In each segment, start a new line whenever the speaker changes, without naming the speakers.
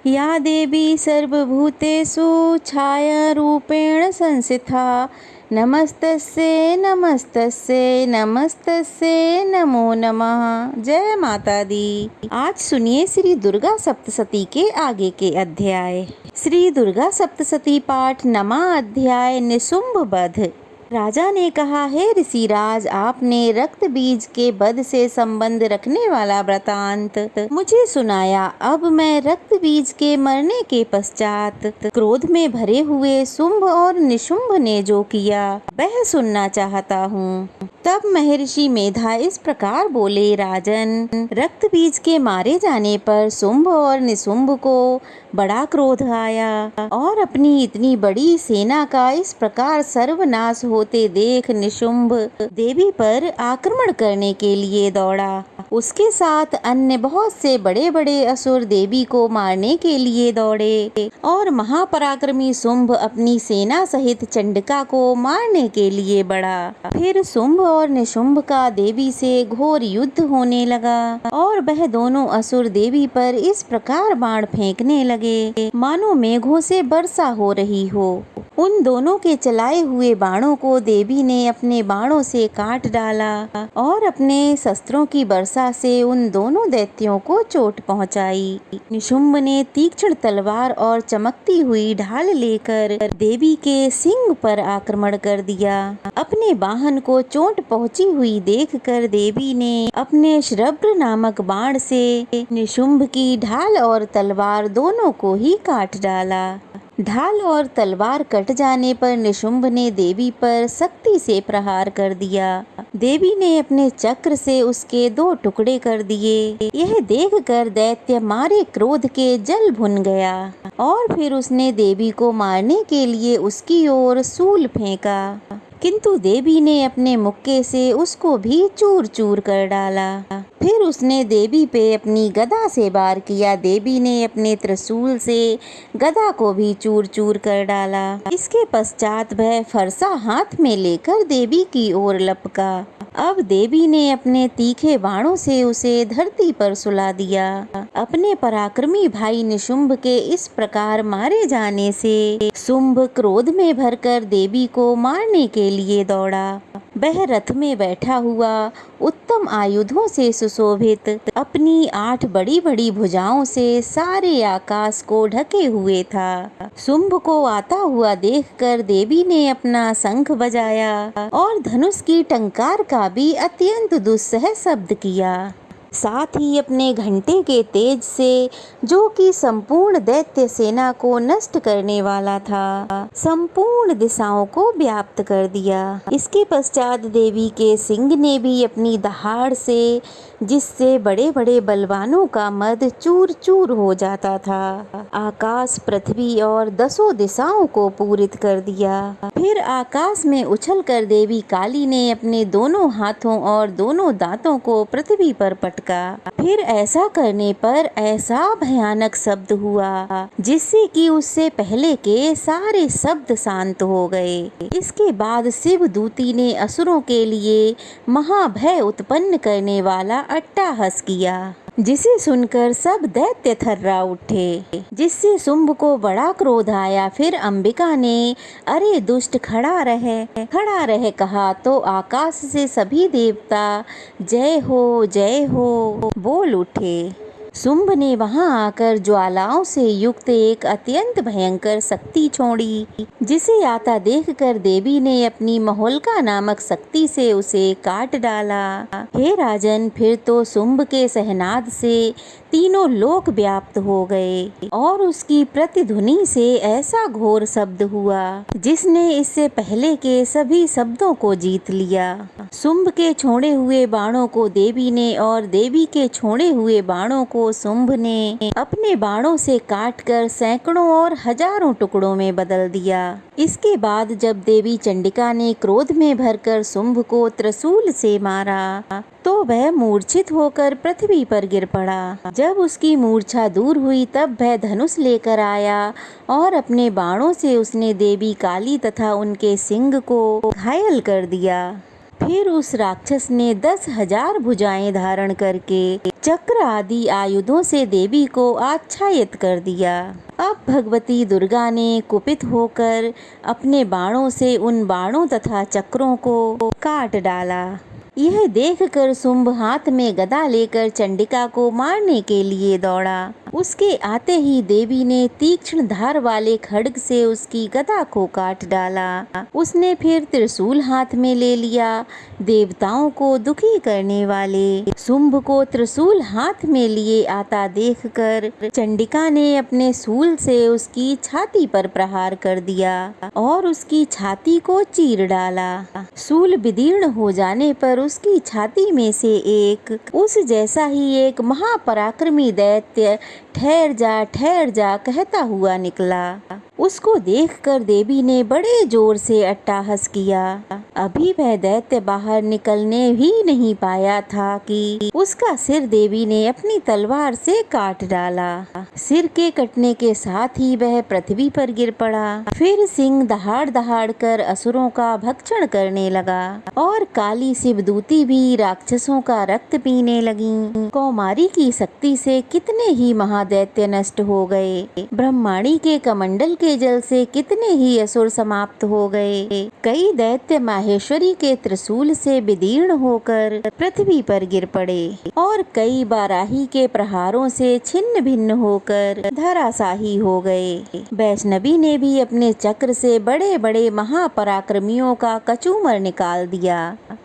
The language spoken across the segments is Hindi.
या देवी सर्वभूतेषु छायारूपेण संस्थिता नमस्तस्यै नमस्तस्यै नमस्तस्यै नमो नमः। जय माता दी। आज सुनिए श्री दुर्गा सप्तशती के आगे के अध्याय। श्री दुर्गा सप्तशती पाठ नमा अध्याय निशुंभ वध। राजा ने कहा, हे ऋषिराज, आपने रक्त बीज के वध से संबंध रखने वाला वृतांत मुझे सुनाया। अब मैं रक्त बीज के मरने के पश्चात क्रोध में भरे हुए शुंभ और निशुंभ ने जो किया वह सुनना चाहता हूँ। तब महर्षि मेधा इस प्रकार बोले, राजन, रक्त बीज के मारे जाने पर शुंभ और निशुंभ को बड़ा क्रोध आया और अपनी इतनी बड़ी सेना का इस प्रकार सर्वनाश होते देख निशुंभ देवी पर आक्रमण करने के लिए दौड़ा। उसके साथ अन्य बहुत से बड़े बड़े असुर देवी को मारने के लिए दौड़े और महापराक्रमी शुंभ अपनी सेना सहित चंडिका को मारने के लिए बढ़ा। फिर शुंभ और निशुंभ का देवी से घोर युद्ध होने लगा और वह दोनों असुर देवी पर इस प्रकार बाण फेंकने लगे मानो मेघों से वर्षा हो रही हो। उन दोनों के चलाए हुए बाणों को देवी ने अपने बाणों से काट डाला और अपने शस्त्रों की वर्षा से उन दोनों दैत्यों को चोट पहुंचाई। निशुंभ ने तीक्ष्ण तलवार और चमकती हुई ढाल लेकर देवी के सिंग पर आक्रमण कर दिया। अपने वाहन को चोट पहुंची हुई देखकर देवी ने अपने श्रव्र नामक बाण से निशुंभ की ढाल और तलवार दोनों को ही काट डाला। ढाल और तलवार कट जाने पर निशुंभ ने देवी पर सख्ती से प्रहार कर दिया। देवी ने अपने चक्र से उसके 2 टुकड़े कर दिए। यह देखकर दैत्य मारे क्रोध के जल भुन गया और फिर उसने देवी को मारने के लिए उसकी ओर शूल फेंका, किंतु देवी ने अपने मुक्के से उसको भी चूर चूर कर डाला। फिर उसने देवी पे अपनी गदा से वार किया। देवी ने अपने त्रिशूल से गदा को भी चूर चूर कर डाला। इसके पश्चात वह फरसा हाथ में लेकर देवी की ओर लपका। अब देवी ने अपने तीखे बाणों से उसे धरती पर सुला दिया। अपने पराक्रमी भाई निशुंभ के इस प्रकार मारे जाने से शुंभ क्रोध में भरकर देवी को मारने के लिए दौड़ा। वह रथ में बैठा हुआ उत्तम आयुधों से सुशोभित अपनी 8 बड़ी बड़ी भुजाओं से सारे आकाश को ढके हुए था। शुंभ को आता हुआ देखकर देवी ने अपना शंख बजाया और धनुष की टंकार का भी अत्यंत दुस्सह शब्द किया। साथ ही अपने घंटे के तेज से, जो कि संपूर्ण दैत्य सेना को नष्ट करने वाला था, संपूर्ण दिशाओं को व्याप्त कर दिया। इसके पश्चात देवी के सिंह ने भी अपनी दहाड़ से, जिससे बड़े बड़े बलवानों का मद चूर चूर हो जाता था, आकाश, पृथ्वी और 10 दिशाओं को पूरित कर दिया। फिर आकाश में उछलकर देवी काली ने अपने दोनों हाथों और दोनों दांतों को पृथ्वी पर पटका। फिर ऐसा करने पर ऐसा भयानक शब्द हुआ जिससे कि उससे पहले के सारे शब्द शांत हो गए। इसके बाद शिव दूती ने असुरों के लिए महाभय उत्पन्न करने वाला अट्टहास किया, जिसे सुनकर सब दैत्य थर्रा उठे, जिससे शुंभ को बड़ा क्रोध आया। फिर अंबिका ने, अरे दुष्ट, खड़ा रह कहा तो आकाश से सभी देवता जय हो बोल उठे। शुंभ ने वहां आकर ज्वालाओं से युक्त एक अत्यंत भयंकर शक्ति छोड़ी, जिसे आता देखकर देवी ने अपनी महोल्का नामक शक्ति से उसे काट डाला। हे राजन, फिर तो शुंभ के सहनाद से तीनों लोक व्याप्त हो गए और उसकी प्रतिध्वनि से ऐसा घोर शब्द हुआ जिसने इससे पहले के सभी शब्दों को जीत लिया। शुंभ के छोड़े हुए बाणों को देवी ने और देवी के छोड़े हुए बाणों को शुंभ ने अपने बाणों से काटकर सैकड़ों और हजारों टुकड़ों में बदल दिया। इसके बाद जब देवी चंडिका ने क्रोध में भरकर शुंभ को त्रिशूल से मारा तो वह मूर्छित होकर पृथ्वी पर गिर पड़ा। जब उसकी मूर्छा दूर हुई तब वह धनुष लेकर आया और अपने बाणों से उसने देवी काली तथा उनके सिंह को घायल कर दिया। फिर उस राक्षस ने 10,000 भुजाएं धारण करके चक्र आदि आयुधों से देवी को आच्छादित कर दिया। अब भगवती दुर्गा ने कुपित होकर अपने बाणों से उन बाणों तथा चक्रों को काट डाला। यह देखकर शुंभ हाथ में गदा लेकर चंडिका को मारने के लिए दौड़ा। उसके आते ही देवी ने तीक्ष्ण धार वाले खड्ग से उसकी गदा को काट डाला। उसने फिर त्रिशूल हाथ में ले लिया। देवताओं को दुखी करने वाले शुंभ को त्रिशूल हाथ में लिए आता देखकर चंडिका ने अपने शूल से उसकी छाती पर प्रहार कर दिया और उसकी छाती को चीर डाला। शूल विदीर्ण हो जाने पर उसकी छाती में से एक उस जैसा ही एक महापराक्रमी दैत्य ठहर जा कहता हुआ निकला। उसको देखकर देवी ने बड़े जोर से अट्टहास किया। अभी वह दैत्य बाहर निकलने ही नहीं पाया था कि उसका सिर देवी ने अपनी तलवार से काट डाला। सिर के कटने के साथ ही वह पृथ्वी पर गिर पड़ा। फिर सिंह दहाड़ दहाड़ कर असुरों का भक्षण करने लगा और काली शिवदूती भी राक्षसों का रक्त पीने लगी। कौमारी की शक्ति से कितने ही महादैत्य नष्ट हो गए। ब्रह्माणी के कमंडल के जल से कितने ही असुर समाप्त हो गए। कई दैत्य माहेश्वरी के त्रिशूल से विदीर्ण होकर पृथ्वी पर गिर पड़े और कई बाराही के प्रहारों से छिन्न भिन्न होकर धराशाही हो गए। वैष्णवी ने भी अपने चक्र से बड़े बड़े महापराक्रमियों का कचूमर निकाल दिया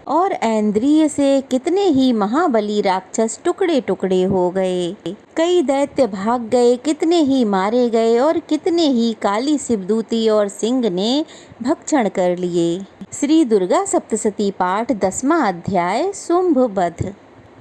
और ऐन्द्रिय से कितने ही महाबली राक्षस टुकड़े टुकड़े हो गए। कई दैत्य भाग गए, कितने ही मारे गए और कितने ही काली शिवदूती और सिंह ने भक्षण कर लिए। श्री दुर्गा सप्तशती पाठ 10वां अध्याय शुंभ वध।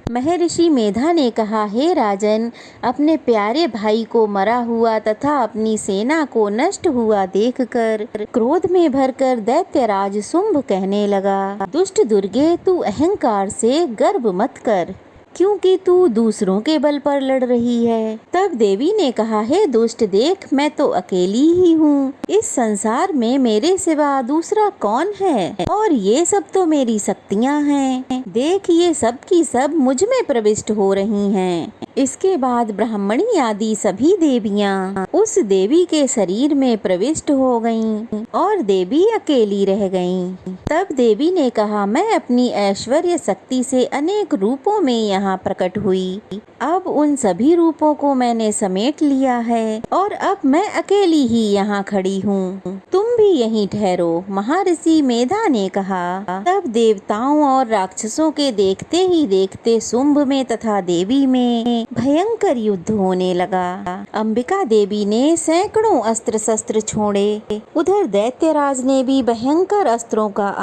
महर्षि मेधा ने कहा, हे राजन, अपने प्यारे भाई को मरा हुआ तथा अपनी सेना को नष्ट हुआ देखकर क्रोध में भरकर दैत्यराज शुंभ कहने लगा, दुष्ट दुर्गे, तू अहंकार से गर्व मत कर, क्योंकि तू दूसरों के बल पर लड़ रही है। तब देवी ने कहा, हे दुष्ट, देख, मैं तो अकेली ही हूँ। इस संसार में मेरे सिवा दूसरा कौन है और ये सब तो मेरी शक्तियाँ हैं। देख, ये सब की सब मुझ में प्रविष्ट हो रही हैं। इसके बाद ब्राह्मणी आदि सभी देवियाँ उस देवी के शरीर में प्रविष्ट हो गईं और देवी अकेली रह गईं। तब देवी ने कहा, मैं अपनी ऐश्वर्य शक्ति से अनेक रूपों में यहाँ प्रकट हुई। अब उन सभी रूपों को मैंने समेट लिया है और अब मैं अकेली ही यहाँ खड़ी हूँ। तुम भी यहीं ठहरो, महर्षि मेधा ने कहा। तब देवताओं और राक्षसों के देखते ही देखते शुंभ में तथा देवी में भयंकर युद्ध होने लगा। अंबिका देवी ने सैकड़ों अस्त्र शस्त्र छोड़े। उधर दैत्यराज ने भी भयंकर अस्त्रों का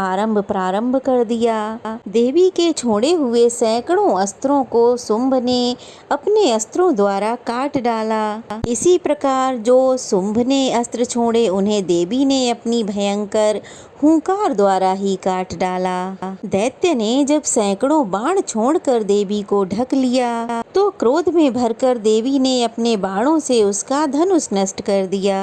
प्रारंभ कर दिया। देवी के छोड़े हुए सैकड़ों अस्त्रों को शुंभ ने अपने अस्त्रों द्वारा काट डाला। इसी प्रकार जो शुंभ ने अस्त्र छोड़े उन्हें देवी ने अपनी भयंकर हुंकार द्वारा ही काट डाला। दैत्य ने जब सैकड़ों बाण छोड़कर देवी को ढक लिया तो क्रोध में भरकर देवी ने अपने बाणों से उसका धनुष नष्ट कर दिया।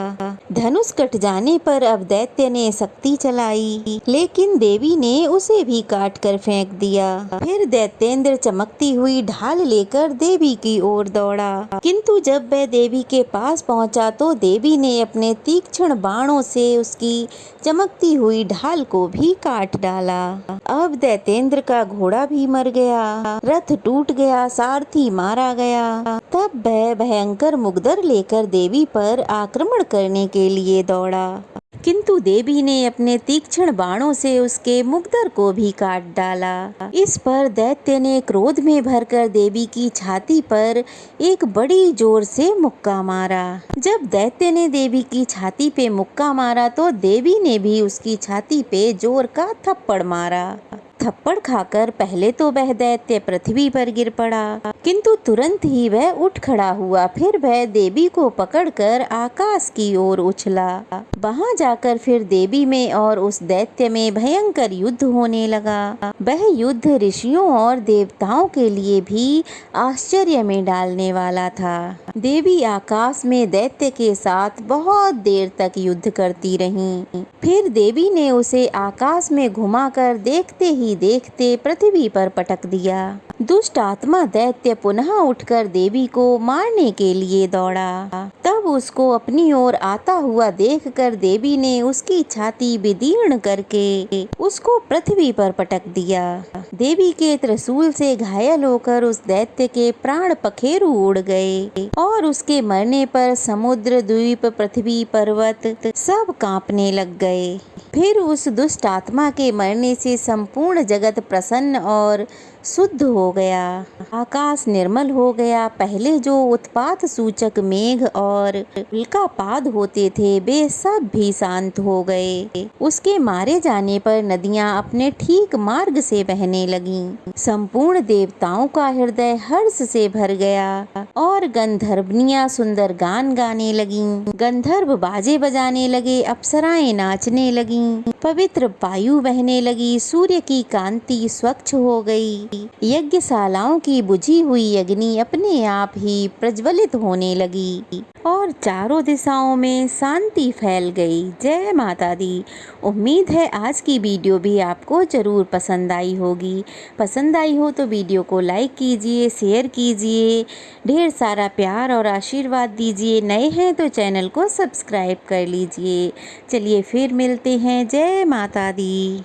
धनुष कट जाने पर अब दैत्य ने शक्ति चलाई, लेकिन देवी ने उसे भी काट कर फेंक दिया। फिर दैत्येंद्र चमकती हुई ढाल लेकर देवी की ओर दौड़ा, किंतु जब वह देवी के पास पहुंचा तो देवी ने अपने तीक्ष्ण बाणों से उसकी चमकती हुई ढाल को भी काट डाला। अब दैत्येंद्र का घोड़ा भी मर गया, रथ टूट गया, सारथी मारा गया। तब वह भयंकर मुग्दर लेकर देवी पर आक्रमण करने के लिए दौड़ा, किंतु देवी ने अपने तीक्ष्ण बाणों से उसके मुग्दर को भी काट डाला। इस पर दैत्य ने क्रोध में भरकर देवी की छाती पर एक बड़ी जोर से मुक्का मारा। जब दैत्य ने देवी की छाती पे मुक्का मारा तो देवी ने भी उसकी छाती पे जोर का थप्पड़ मारा। थप्पड़ खाकर पहले तो वह दैत्य पृथ्वी पर गिर पड़ा, किंतु तुरंत ही वह उठ खड़ा हुआ। फिर वह देवी को पकड़कर आकाश की ओर उछला। वहां जाकर फिर देवी में और उस दैत्य में भयंकर युद्ध होने लगा। वह युद्ध ऋषियों और देवताओं के लिए भी आश्चर्य में डालने वाला था। देवी आकाश में दैत्य के साथ बहुत देर तक युद्ध करती रहीं। फिर देवी ने उसे आकाश में घुमाकर देखते ही देखते पृथ्वी पर पटक दिया। दुष्ट आत्मा दैत्य पुनः उठकर देवी को मारने के लिए दौड़ा। तब उसको अपनी ओर आता हुआ देखकर देवी ने उसकी छाती विदीर्ण करके उसको पृथ्वी पर पटक दिया। देवी के त्रिशूल से घायल होकर उस दैत्य के प्राण पखेरु उड़ गए और उसके मरने पर समुद्र, द्वीप, पृथ्वी, पर्वत सब कांपने लग गए। फिर उस दुष्ट आत्मा के मरने से संपूर्ण जगत प्रसन्न और शुद्ध हो गया। आकाश निर्मल हो गया। पहले जो उत्पात सूचक मेघ और उल्कापात होते थे वे सब भी शांत हो गए। उसके मारे जाने पर नदियां अपने ठीक मार्ग से बहने लगीं। संपूर्ण देवताओं का हृदय हर्ष से भर गया और गंधर्वनियां सुंदर गान गाने लगीं। गंधर्व बाजे बजाने लगे, अप्सराएं नाचने लगीं, पवित्र वायु बहने लगी, सूर्य की कांति स्वच्छ हो गई। यज्ञशालाओं की बुझी हुई अग्नि अपने आप ही प्रज्वलित होने लगी और चारों दिशाओं में शांति फैल गई। जय माता दी। उम्मीद है आज की वीडियो भी आपको जरूर पसंद आई होगी। पसंद आई हो तो वीडियो को लाइक कीजिए, शेयर कीजिए, ढेर सारा प्यार और आशीर्वाद दीजिए। नए हैं तो चैनल को सब्सक्राइब कर लीजिए। चलिए फिर मिलते हैं। जय माता दी।